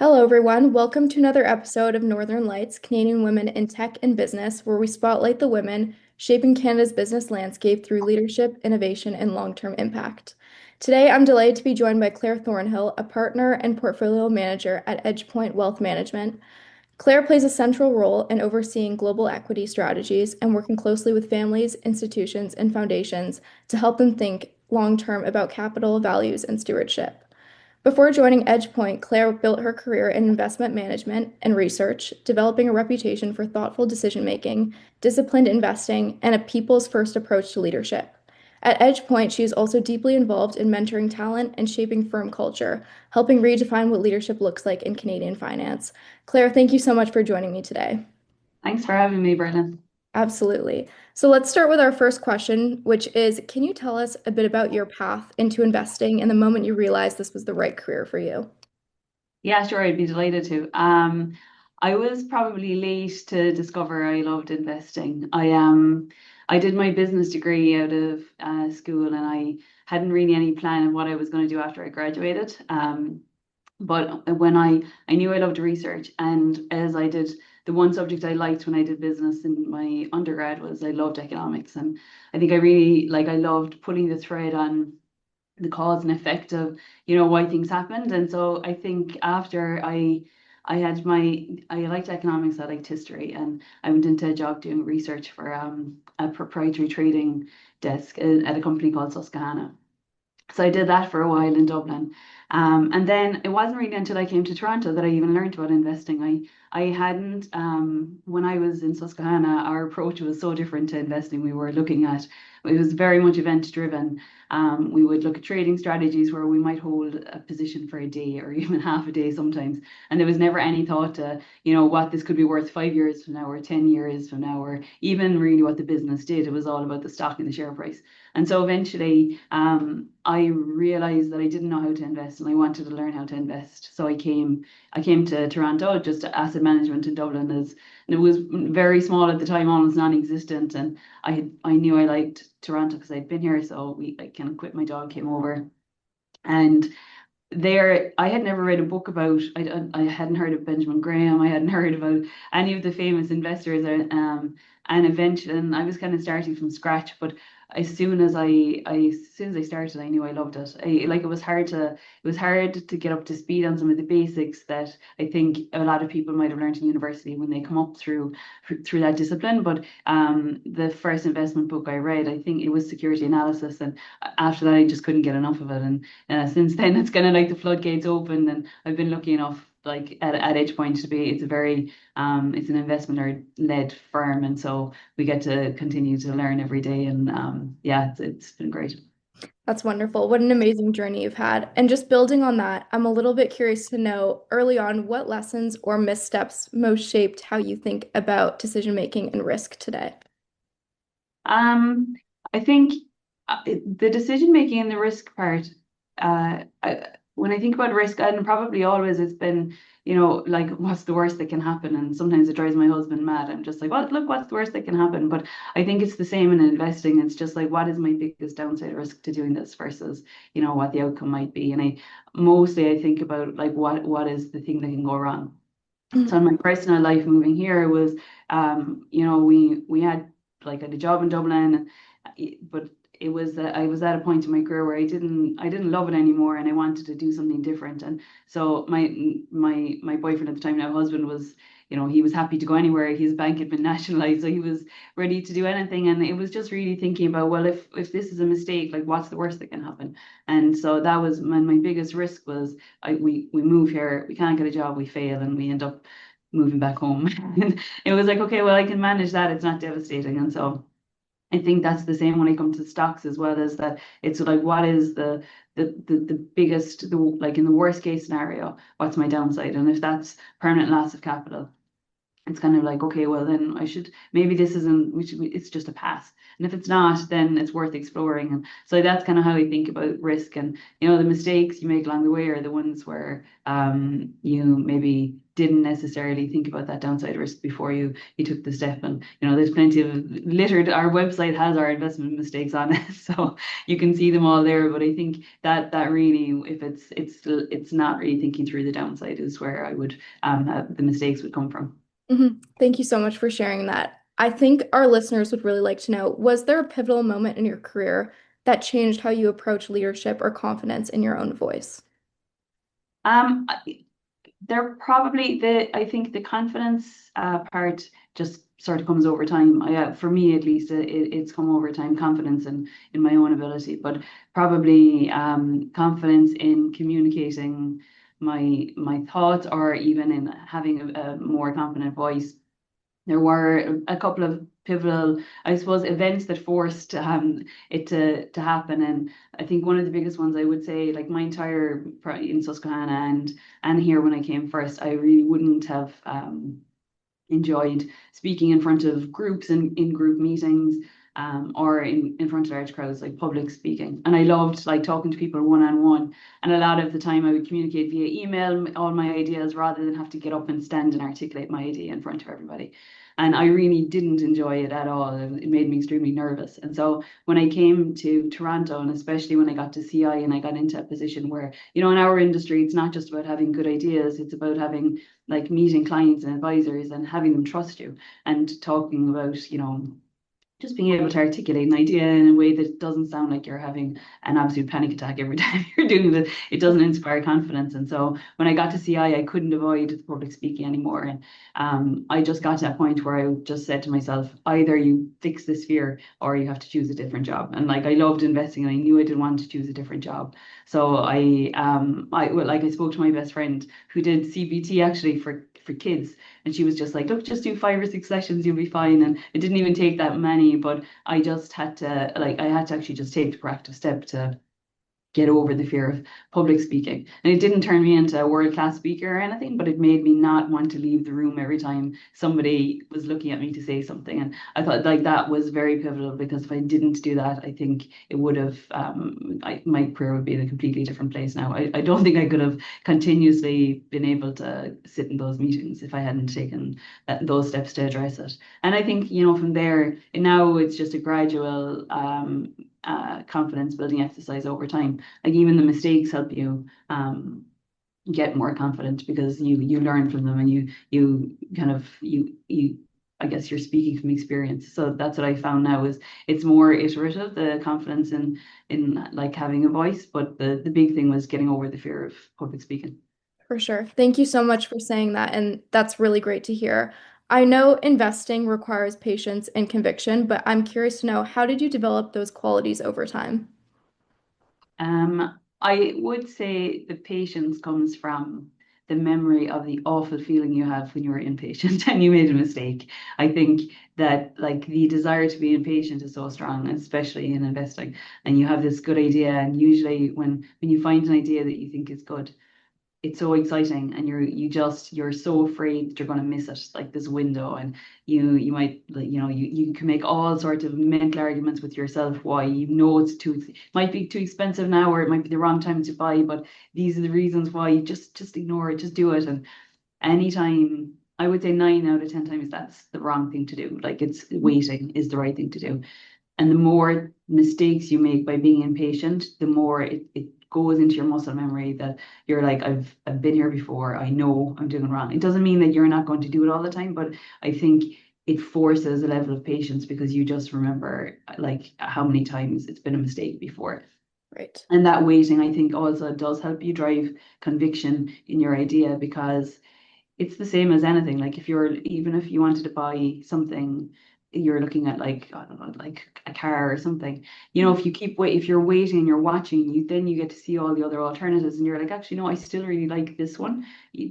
Hello, everyone. Welcome to another episode of Northern Lights, Canadian Women in Tech and Business, where we spotlight the women shaping Canada's business landscape through leadership, innovation, and long-term impact. Today, I'm delighted to be joined by Claire Thornhill, a partner and portfolio manager at EdgePoint Wealth Management. Claire plays a central role in overseeing global equity strategies and working closely with families, institutions, and foundations to help them think long-term about capital, values, and stewardship. Before joining EdgePoint, Claire built her career in investment management and research, developing a reputation for thoughtful decision-making, disciplined investing, and a people's-first approach to leadership. At EdgePoint, she is also deeply involved in mentoring talent and shaping firm culture, helping redefine what leadership looks like in Canadian finance. Claire, thank you so much for joining me today. Thanks for having me, Brennan. Absolutely. So let's start with our first question, which is, can you tell us a bit about your path into investing and the moment you realized this was the right career for you? Yeah, sure, I'd be delighted to. I was probably late to discover I loved investing. I did my business degree out of school, and I hadn't really any plan of what I was going to do after I graduated. But when I knew I loved research, and as I did, the one subject I liked when I did business in my undergrad was I loved economics, and I think I loved pulling the thread on the cause and effect of why things happened. And so I think after I had my I liked economics, I liked history, and I went into a job doing research for a proprietary trading desk at a company called Susquehanna. So I did that for a while in Dublin. And then it wasn't really until I came to Toronto that I even learned about investing. I hadn't, when I was in Susquehanna, our approach was so different to investing. We were looking at, it was very much event driven. We would look at trading strategies where we might hold a position for a day or even half a day sometimes. And there was never any thought to, what this could be worth 5 years from now or 10 years from now, or even really what the business did. It was all about the stock and the share price. And so eventually, I realized that I didn't know how to invest, and I wanted to learn how to invest. So I came to Toronto, just asset management in Dublin, and it was very small at the time, almost non-existent. And I knew I liked Toronto because I'd been here, so I kind of quit my job, came over, and there I had never read a book about. I hadn't heard of Benjamin Graham. I hadn't heard about any of the famous investors. And eventually, and I was kind of starting from scratch. But as soon as I started, I knew I loved it. It was hard to get up to speed on some of the basics that I think a lot of people might have learned in university when they come up through that discipline. But the first investment book I read, I think it was security analysis, and after that, I just couldn't get enough of it. And since then, it's kind of like the floodgates open, and I've been lucky enough, like at EdgePoint, to be. It's an investment led firm, and so we get to continue to learn every day. And yeah, it's been great. That's wonderful. What an amazing journey you've had. And just building on that, I'm a little bit curious to know early on what lessons or missteps most shaped how you think about decision making and risk today. Um, I think the decision making and the risk part, when I think about risk, and probably always it's been, like, what's the worst that can happen? And sometimes it drives my husband mad. I'm just like, well, look, what's the worst that can happen? But I think it's the same in investing. It's just like, what is my biggest downside risk to doing this versus, what the outcome might be. And I think about like what is the thing that can go wrong. So in my personal life moving here was, we had like a job in Dublin, but I was at a point in my career where I didn't love it anymore, and I wanted to do something different. And so my boyfriend at the time, now husband, was, he was happy to go anywhere. His bank had been nationalized, so he was ready to do anything. And it was just really thinking about, well, if this is a mistake, like, what's the worst that can happen? And so that was my biggest risk was, we move here, we can't get a job, we fail, and we end up moving back home. And it was like, okay, well, I can manage that. It's not devastating. And so I think that's the same when it comes to stocks as well, as that it's like, what is the biggest, like, in the worst case scenario, what's my downside? And if that's permanent loss of capital, it's kind of like, okay, well then I should, maybe this isn't, it's just a pass. And if it's not, then it's worth exploring. And so that's kind of how I think about risk. And the mistakes you make along the way are the ones where you maybe didn't necessarily think about that downside risk before you took the step. And there's plenty of littered. Our website has our investment mistakes on it, so you can see them all there. But I think that really, if it's not really thinking through the downside, is where I would the mistakes would come from. Thank you so much for sharing that. I think our listeners would really like to know, was there a pivotal moment in your career that changed how you approach leadership or confidence in your own voice? Um, They're probably I think the confidence part just sort of comes over time. For me at least, it's come over time. Confidence in my own ability, but probably confidence in communicating my thoughts, or even in having a more confident voice. There were a couple of pivotal, I suppose, events that forced it to happen. And I think one of the biggest ones, I would say, like my entire in Susquehanna and here when I came first, I really wouldn't have enjoyed speaking in front of groups and in group meetings, or in front of large crowds, like public speaking. And I loved like talking to people one on one. And a lot of the time I would communicate via email all my ideas rather than have to get up and stand and articulate my idea in front of everybody. And I really didn't enjoy it at all. It made me extremely nervous. And so when I came to Toronto, and especially when I got to CI and I got into a position where, in our industry, it's not just about having good ideas, it's about having like meeting clients and advisors and having them trust you, and talking about, just being able to articulate an idea in a way that doesn't sound like you're having an absolute panic attack every time you're doing it. It doesn't inspire confidence. And so when I got to CI, I couldn't avoid the public speaking anymore. And I just got to that point where I just said to myself, either you fix this fear or you have to choose a different job. And like I loved investing and I knew I didn't want to choose a different job. So I spoke to my best friend who did CBT actually for kids, and she was just like, look, just do 5 or 6 sessions, you'll be fine. And it didn't even take that many, but I just had to, like, I had to actually just take the proactive step to get over the fear of public speaking. And it didn't turn me into a world-class speaker or anything, but it made me not want to leave the room every time somebody was looking at me to say something. And I thought like that was very pivotal, because if I didn't do that, I think it would have, my career would be in a completely different place now. I don't think I could have continuously been able to sit in those meetings if I hadn't taken those steps to address it. And I think, from there, and now it's just a gradual confidence building exercise over time. Like even the mistakes help you get more confident, because you learn from them, and you kind of you I guess you're speaking from experience. So that's what I found now, is it's more iterative, the confidence in like having a voice. But the big thing was getting over the fear of public speaking. For sure. Thank you so much for saying that. And that's really great to hear. I know investing requires patience and conviction, but I'm curious to know, how did you develop those qualities over time? I would say the patience comes from the memory of the awful feeling you have when you were impatient and you made a mistake. I think that like the desire to be impatient is so strong, especially in investing. And you have this good idea, and usually when you find an idea that you think is good, it's so exciting, and you're so afraid that you're going to miss it, like this window. And you might, like, you can make all sorts of mental arguments with yourself why it might be too expensive now, or it might be the wrong time to buy, but these are the reasons why. You just ignore it, just do it. And anytime, I would say 9 out of 10 times, that's the wrong thing to do. Like, it's waiting is the right thing to do. And the more mistakes you make by being impatient, the more it goes into your muscle memory that you're like, I've been here before. I know I'm doing it wrong. It doesn't mean that you're not going to do it all the time, but I think it forces a level of patience, because you just remember like how many times it's been a mistake before. Right. And that waiting, I think, also does help you drive conviction in your idea, because it's the same as anything. Like even if you wanted to buy something, you're looking at like, I don't know, like a car or something. If you're waiting and you're watching, you get to see all the other alternatives, and you're like, actually, no, I still really like this one.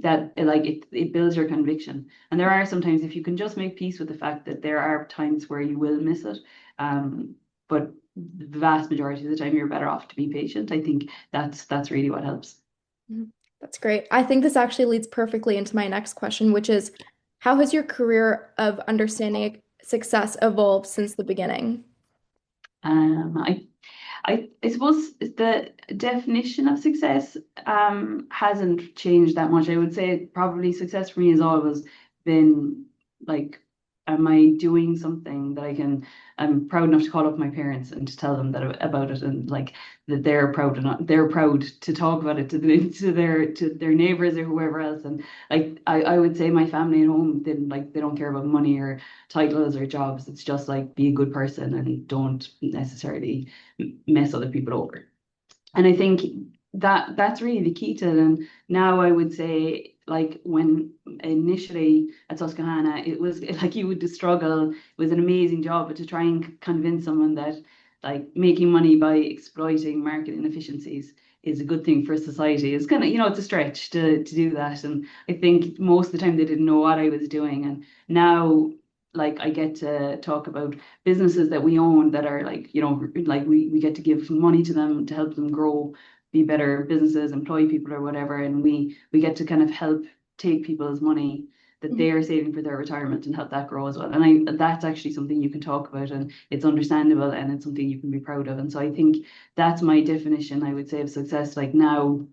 That like it builds your conviction. And there are sometimes, if you can just make peace with the fact that there are times where you will miss it, but the vast majority of the time you're better off to be patient. I think that's really what helps. Mhm. That's great. I think this actually leads perfectly into my next question, which is, How has your career of understanding success evolved since the beginning? Um, I I suppose the definition of success hasn't changed that much. I would say probably success for me has always been like, am I doing something that I'm proud enough to call up my parents and to tell them that about it, and like that they're proud to talk about it to their neighbors or whoever else. And like I would say my family at home didn't like, they don't care about money or titles or jobs. It's just like, be a good person and don't necessarily mess other people over. And I think that that's really the key to it. And now I would say, like when initially at Susquehanna, it was like you would just struggle. It was an amazing job, but to try and convince someone that like making money by exploiting market inefficiencies is a good thing for society is kind of, it's a stretch to do that. And I think most of the time they didn't know what I was doing. And now like I get to talk about businesses that we own that are like, like we get to give money to them to help them grow, be better businesses, employ people or whatever. And we get to kind of help take people's money that they are saving for their retirement and help that grow as well. And that's actually something you can talk about, and it's understandable, and it's something you can be proud of. And so I think that's my definition, I would say, of success. Like now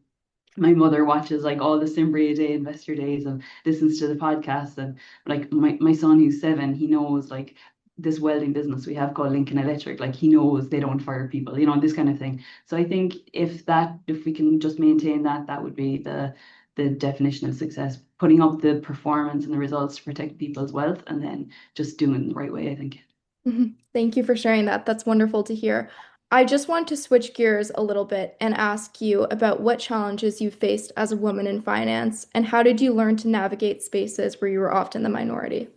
my mother watches like all the Simbria Day Investor Days and listens to the podcast. And like my son who's 7, he knows like this welding business we have called Lincoln Electric, like he knows they don't fire people, this kind of thing. So I think if we can just maintain that, that would be the definition of success, putting up the performance and the results to protect people's wealth and then just doing it the right way, I think. Thank you for sharing that. That's wonderful to hear. I just want to switch gears a little bit and ask you about what challenges you faced as a woman in finance, and how did you learn to navigate spaces where you were often the minority?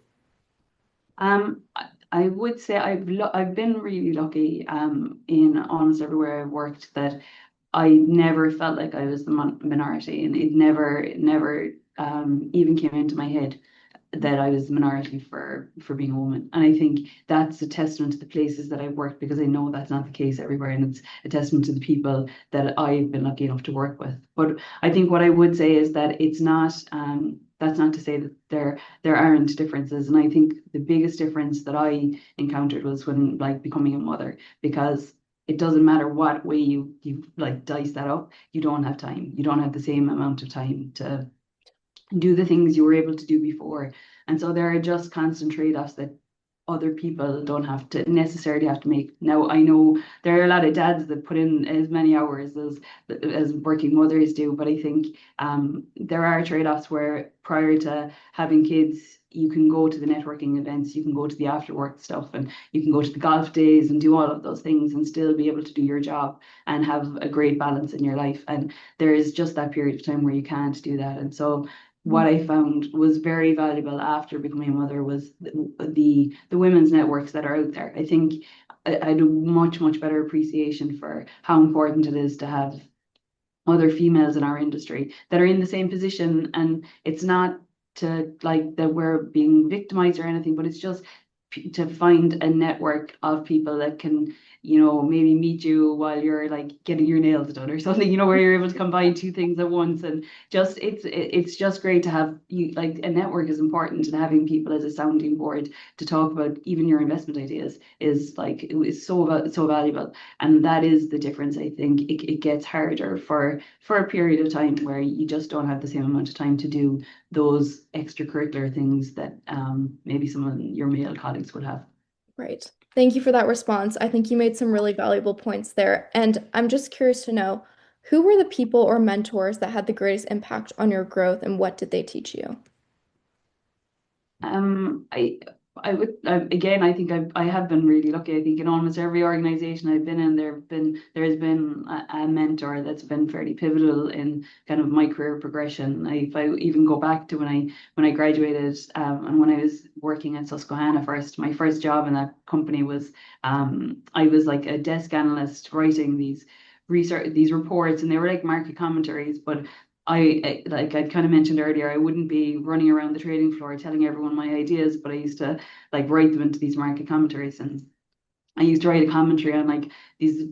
I would say I've been really lucky in almost everywhere I've worked, that I never felt like I was the minority, and it never even came into my head that I was the minority for being a woman. And I think that's a testament to the places that I've worked, because I know that's not the case everywhere, and it's a testament to the people that I've been lucky enough to work with. But I think what I would say is that it's not that's not to say that there aren't differences. And I think the biggest difference that I encountered was when like becoming a mother, because it doesn't matter what way you like dice that up, you don't have time. You don't have the same amount of time to do the things you were able to do before. And so there are just constant trade-offs that other people don't have to necessarily have to make. Now, I know there are a lot of dads that put in as many hours as working mothers do, but I think there are trade-offs where prior to having kids, you can go to the networking events, you can go to the after work stuff, and you can go to the golf days and do all of those things and still be able to do your job and have a great balance in your life. And there is just that period of time where you can't do that. And so what I found was very valuable after becoming a mother was the women's networks that are out there. I think I had a much better appreciation for how important it is to have other females in our industry that are in the same position. And it's not to like that we're being victimized or anything, but it's just to find a network of people that can, maybe meet you while you're like getting your nails done or something, where you're able to combine two things at once. And just it's just great to have you, like a network is important, and having people as a sounding board to talk about even your investment ideas is like, it is so valuable. And that is the difference. I think it gets harder for a period of time where you just don't have the same amount of time to do those extracurricular things that maybe some of your male colleagues would have. Right. Thank you for that response. I think you made some really valuable points there. And I'm just curious to know, who were the people or mentors that had the greatest impact on your growth, and what did they teach you? Um, I again, I think I have been really lucky. I think in almost every organization I've been in, there has been a mentor that's been fairly pivotal in kind of my career progression. If I even go back to when I graduated, and when I was working at Susquehanna first, my first job in that company was I was like a desk analyst writing these reports, and they were like market commentaries, but like I kind of mentioned earlier, I wouldn't be running around the trading floor telling everyone my ideas, but I used to like write them into these market commentaries. And I used to write a commentary on like these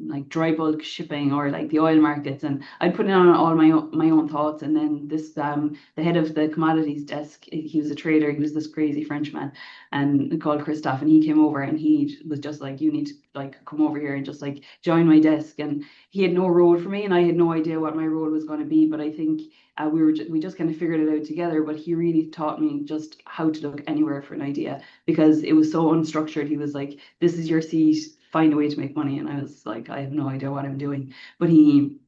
like dry bulk shipping or like the oil markets, and I'd put in on all my own thoughts. And then this the head of the commodities desk, he was a trader. He was this crazy Frenchman, and called Christophe, and he came over and he was just like, you need to like come over here and just like join my desk. And he had no role for me, and I had no idea what my role was going to be. But I think we just kind of figured it out together. But he really taught me just how to look anywhere for an idea, because it was so unstructured. He was like, this is your seat, find a way to make money. And I was like, I have no idea what I'm doing. But he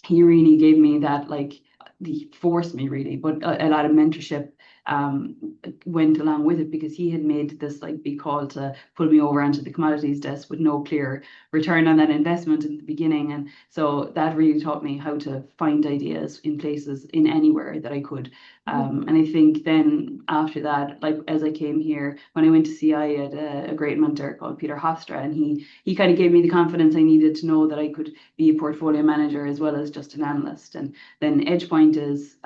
really gave me that, like, he forced me really, but a lot of mentorship um, went along with it, because he had made this like big call to pull me over onto the commodities desk with no clear return on that investment in the beginning. And so that really taught me how to find ideas in places, in anywhere that I could. And I think then after that, like as I came here, when I went to CI, I had a great mentor called Peter Hofstra, and he kind of gave me the confidence I needed to know that I could be a portfolio manager as well as just an analyst. And then EdgePoint is,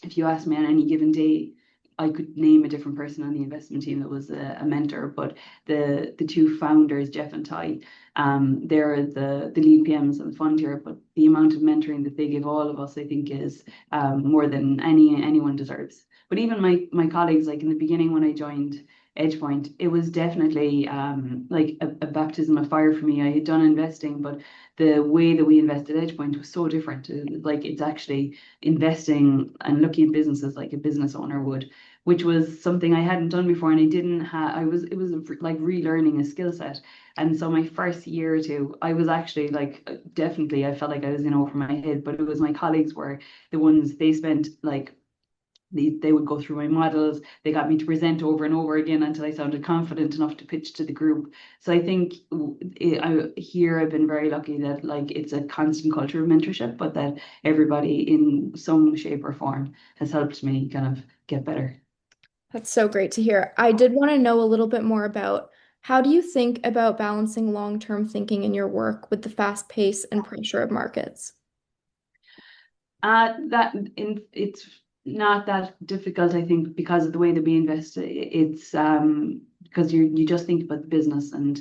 if you ask me on any given day, I could name a different person on the investment team that was a mentor. But the two founders, Jeff and Ty, they're the lead PMs and the fund here. But the amount of mentoring that they give all of us, I think, is more than anyone deserves. But even my colleagues, like in the beginning when I joined EdgePoint, it was definitely like a baptism of fire for me. I had done investing, but the way that we invested EdgePoint was so different. Like it's actually investing and looking at businesses like a business owner would, which was something I hadn't done before, and I didn't have. It was like relearning a skill set. And so my first year or two, I was actually like definitely I felt like I was in over my head, but it was my colleagues were the ones. They spent like they would go through my models. They got me to present over and over again until I sounded confident enough to pitch to the group. So I think here I've been very lucky that like it's a constant culture of mentorship, but that everybody in some shape or form has helped me kind of get better. That's so great to hear. I did want to know a little bit more about how do you think about balancing long-term thinking in your work with the fast pace and pressure of markets? It's not that difficult, I think, because of the way that we invest. It's because you just think about the business and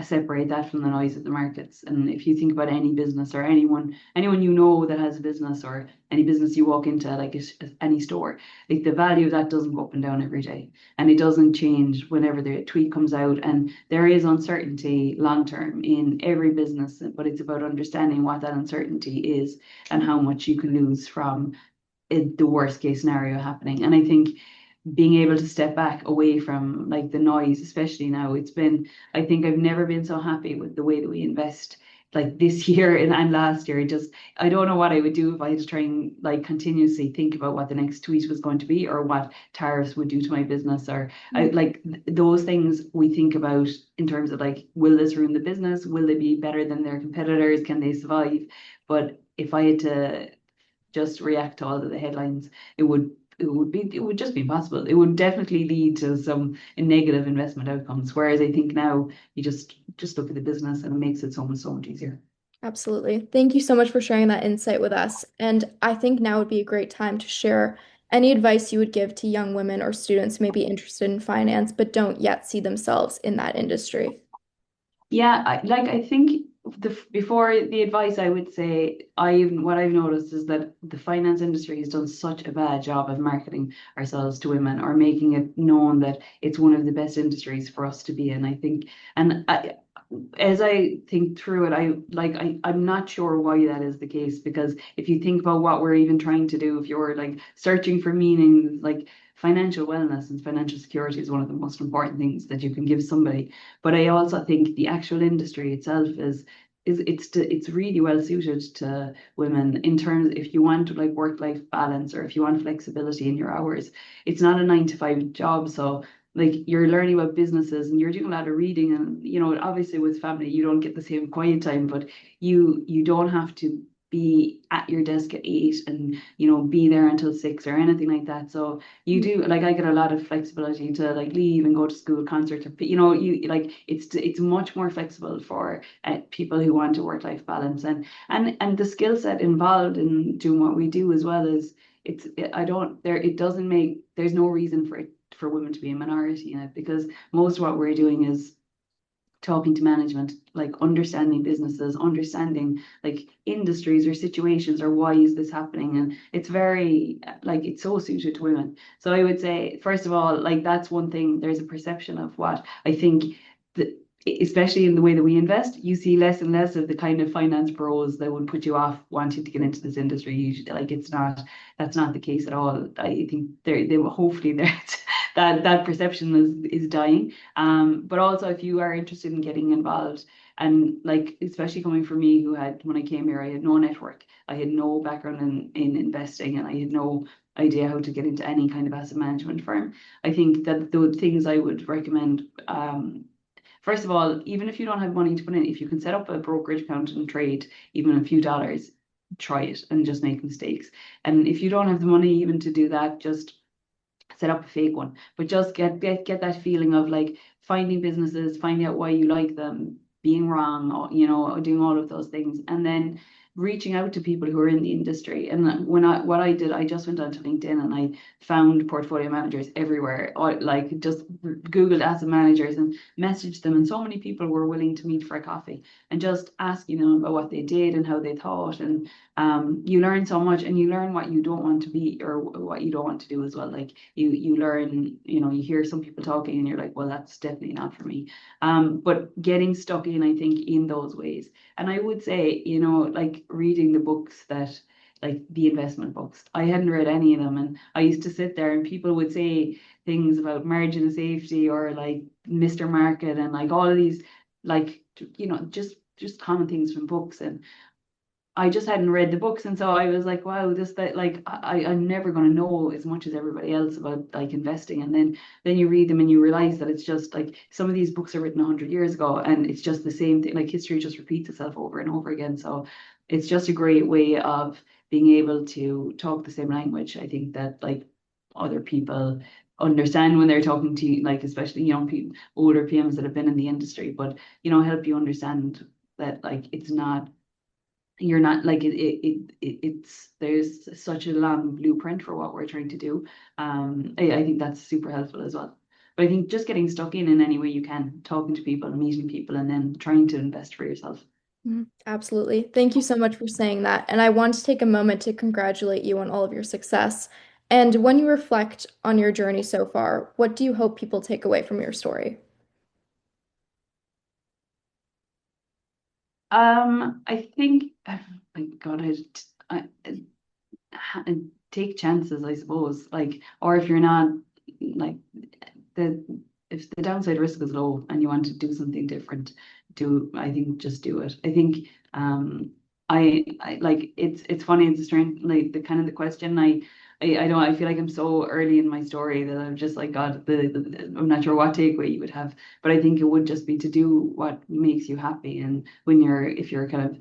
separate that from the noise of the markets. And if you think about any business or anyone you know that has a business, or any business you walk into, like any store, like the value of that doesn't go up and down every day, and it doesn't change whenever the tweet comes out. And there is uncertainty long term in every business, but it's about understanding what that uncertainty is and how much you can lose from the worst case scenario happening. And I think being able to step back away from like the noise, especially now, I think I've never been so happy with the way that we invest. Like this year and last year, I don't know what I would do if I had to try and like continuously think about what the next tweet was going to be, or what tariffs would do to my business, or I like those things we think about in terms of like, will this ruin the business? Will they be better than their competitors? Can they survive? But if I had to just react to all of the headlines, it would just be impossible. It would definitely lead to some negative investment outcomes. Whereas I think now you just look at the business, and it makes it so much easier. Absolutely. Thank you so much for sharing that insight with us. And I think now would be a great time to share any advice you would give to young women or students who may be interested in finance but don't yet see themselves in that industry. Yeah, I think before the advice, I would say what I've noticed is that the finance industry has done such a bad job of marketing ourselves to women, or making it known that it's one of the best industries for us to be in. I think, and as I think through it, I'm not sure why that is the case, because if you think about what we're even trying to do, if you're like searching for meaning, like financial wellness and financial security is one of the most important things that you can give somebody. But I also think the actual industry itself it's really well suited to women, in terms if you want to like work-life balance, or if you want flexibility in your hours. It's not a 9 to 5 job, so like you're learning about businesses and you're doing a lot of reading. And obviously with family you don't get the same quiet time, but you don't have to be at your desk at 8 and be there until 6 or anything like that. So you do, like, I get a lot of flexibility to like leave and go to school, concerts, or you like it's much more flexible for people who want a work-life balance. And the skill set involved in doing what we do as well is, I don't there it doesn't make there's no reason for women to be a minority in it, because most of what we're doing is talking to management, like understanding businesses, understanding like industries or situations or why is this happening. And it's very like it's so suited to women. So I would say, first of all, like that's one thing, there's a perception of what I think that especially in the way that we invest, you see less and less of the kind of finance pros that would put you off wanting to get into this industry. Usually, like it's not that's not the case at all. I think they hopefully that perception is dying. But also if you are interested in getting involved and like especially coming from me who had when I came here, I had no network. I had no background in investing and I had no idea how to get into any kind of asset management firm. I think that the things I would recommend first of all, even if you don't have money to put in, if you can set up a brokerage account and trade even a few dollars, try it and just make mistakes. And if you don't have the money even to do that, just set up a fake one. But just get that feeling of like finding businesses, finding out why you like them, being wrong, or, doing all of those things, and then reaching out to people who are in the industry. And what I did, I just went onto LinkedIn and I found portfolio managers everywhere. I like just Googled asset managers and messaged them, and so many people were willing to meet for a coffee and just asking them about what they did and how they thought. And you learn so much, and you learn what you don't want to be or what you don't want to do as well. Like you learn, you hear some people talking and you're like, well, that's definitely not for me. But getting stuck in, I think, in those ways. And I would say, like reading the books that, like the investment books, I hadn't read any of them. And I used to sit there and people would say things about margin of safety or like Mr. Market and like all of these, like, just common things from books. And I just hadn't read the books, and so I was like, wow, this that like I'm never going to know as much as everybody else about like investing. And then you read them and you realize that it's just like some of these books are written 100 years ago, and it's just the same thing. Like history just repeats itself over and over again. So it's just a great way of being able to talk the same language. I think that like other people understand when they're talking to you, like especially young people, older PMs that have been in the industry, but help you understand that like it's not you're not like it's there's such a long blueprint for what we're trying to do. I think that's super helpful as well. But I think just getting stuck in any way you can, talking to people, meeting people, and then trying to invest for yourself. Absolutely. Thank you so much for saying that. And I want to take a moment to congratulate you on all of your success. And when you reflect on your journey so far, what do you hope people take away from your story? I think, oh my God, I take chances, I suppose. Like, or if you're not, like, the if the downside risk is low and you want to do something different, I think just do it. I think I like it's funny, it's a strange like the kind of the question I don't I feel like I'm so early in my story that I'm just like God I'm not sure what takeaway you would have, but I think it would just be to do what makes you happy. And if you're kind of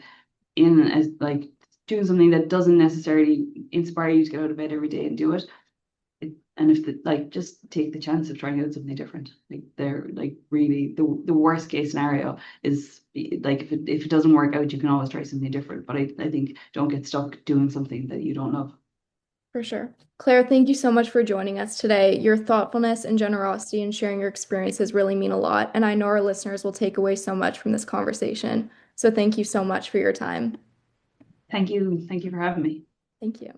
in as like doing something that doesn't necessarily inspire you to get out of bed every day and do it, and if like just take the chance of trying out something different. Like they're like really the worst case scenario is like if it doesn't work out, you can always try something different. But I think don't get stuck doing something that you don't love. For sure. Claire, thank you so much for joining us today. Your thoughtfulness and generosity in sharing your experiences really mean a lot, and I know our listeners will take away so much from this conversation. So thank you so much for your time. Thank you for having me. Thank you.